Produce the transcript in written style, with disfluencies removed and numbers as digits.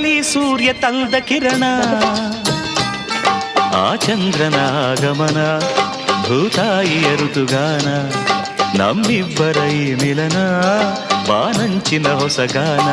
ಜಗದಲ್ಲಿ ಸೂರ್ಯ ತಂದ ಕಿರಣ ಆ ಚಂದ್ರನ ಆಗಮನ ಭೂತಾಯಿಯ ಋತುಗಾನ ನಮ್ಮಿಬ್ಬರ ಈ ಮಿಲನ ಬಾನಂಚಿನ ಹೊಸಗಾನ